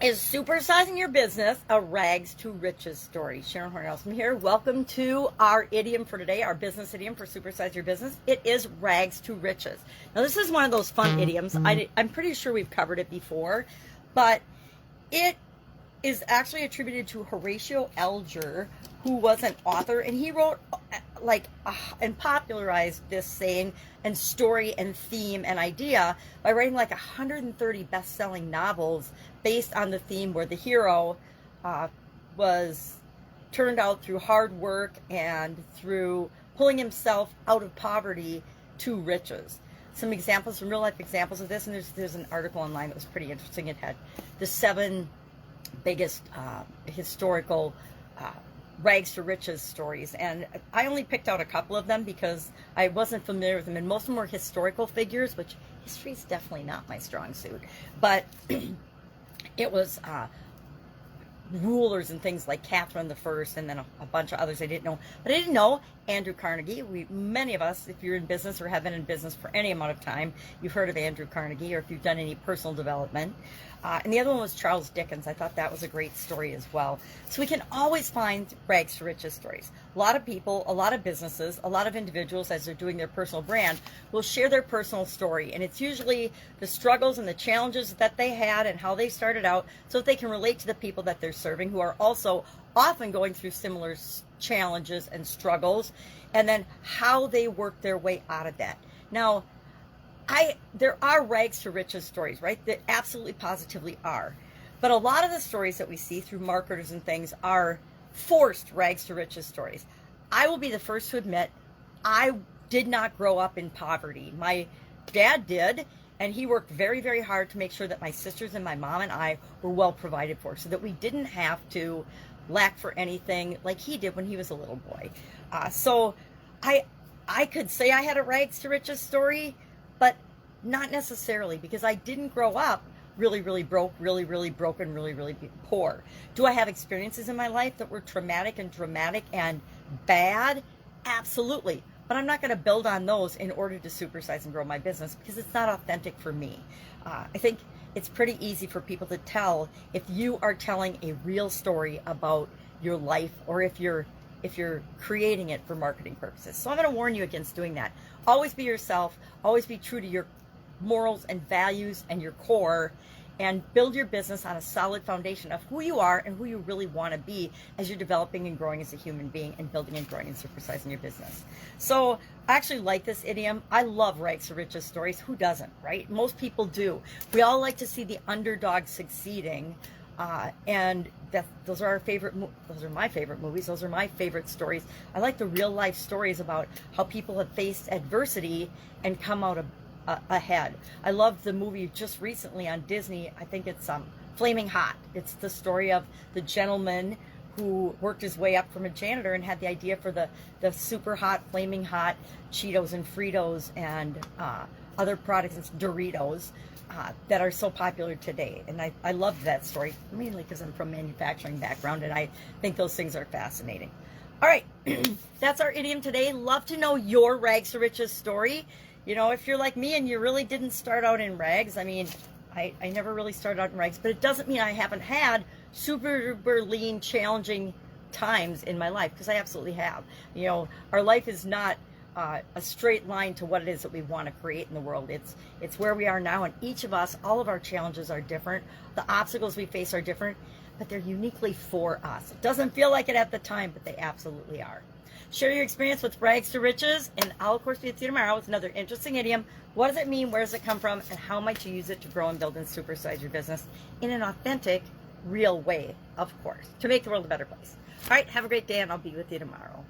Is supersizing your business a rags to riches story? Sharon Horne-Ellstrom here. Welcome to our idiom for today, our business idiom for supersize your business. It is rags to riches. Now, this is one of those fun idioms. I'm pretty sure we've covered it before, but it is actually attributed to Horatio Alger, who was an author, and he wrote and popularized this saying and story and theme and idea by writing 130 best-selling novels based on the theme where the hero was turned out through hard work and through pulling himself out of poverty to riches. Some examples, some real life examples of this, and there's an article online that was pretty interesting. It had the 7 biggest historical rags to riches stories, and I only picked out a couple of them because I wasn't familiar with them, and most of them were historical figures, which history is definitely not my strong suit, but it was rulers and things like Catherine the First, and then a bunch of others I didn't know. But I didn't know Andrew Carnegie. Many of us, if you're in business or have been in business for any amount of time, you've heard of Andrew Carnegie, or if you've done any personal development. And the other one was Charles Dickens. I thought that was a great story as well. So we can always find rags to riches stories. A lot of people, a lot of businesses, a lot of individuals, as they're doing their personal brand, will share their personal story. And it's usually the struggles and the challenges that they had and how they started out, so that they can relate to the people that they're serving, who are also often going through similar challenges and struggles, and then how they work their way out of that. Now, there are rags to riches stories, right? There absolutely positively are. But a lot of the stories that we see through marketers and things are forced rags to riches stories. I will be the first to admit, I did not grow up in poverty. My dad did, and he worked very, very hard to make sure that my sisters and my mom and I were well provided for, so that we didn't have to lack for anything like he did when he was a little boy. So I could say I had a rags to riches story, but not necessarily, because I didn't grow up really, really broke, really, really broken, really, really poor. Do I have experiences in my life that were traumatic and dramatic and bad? Absolutely. But I'm not going to build on those in order to supersize and grow my business, because it's not authentic for me. I think it's pretty easy for people to tell if you are telling a real story about your life, or if you're creating it for marketing purposes. So I'm going to warn you against doing that. Always be yourself. Always be true to your morals and values and your core, and build your business on a solid foundation of who you are and who you really want to be as you're developing and growing as a human being, and building and growing and supersizing your business. So I actually like this idiom. I love rags to riches stories. Who doesn't, right? Most people do. We all like to see the underdog succeeding, and those are those are my favorite movies. Those are my favorite stories. I like the real life stories about how people have faced adversity and come out ahead. I love the movie just recently on Disney. I think it's Flaming Hot. It's the story of the gentleman who worked his way up from a janitor and had the idea for the super hot, flaming hot Cheetos and Fritos and other products, it's Doritos, that are so popular today. And I love that story, mainly because I'm from a manufacturing background, and I think those things are fascinating. All right, that's our idiom today. Love to know your rags to riches story. You know, if you're like me and you really didn't start out in rags, I mean, I never really started out in rags, but it doesn't mean I haven't had super lean, challenging times in my life, because I absolutely have. You know, our life is not a straight line to what it is that we want to create in the world. It's where we are now, and each of us, all of our challenges are different. The obstacles we face are different, but they're uniquely for us. It doesn't feel like it at the time, but they absolutely are. Share your experience with rags to riches, and I'll, of course, be with you tomorrow with another interesting idiom. What does it mean? Where does it come from? And how might you use it to grow and build and supersize your business in an authentic, real way, of course, to make the world a better place. All right, have a great day, and I'll be with you tomorrow.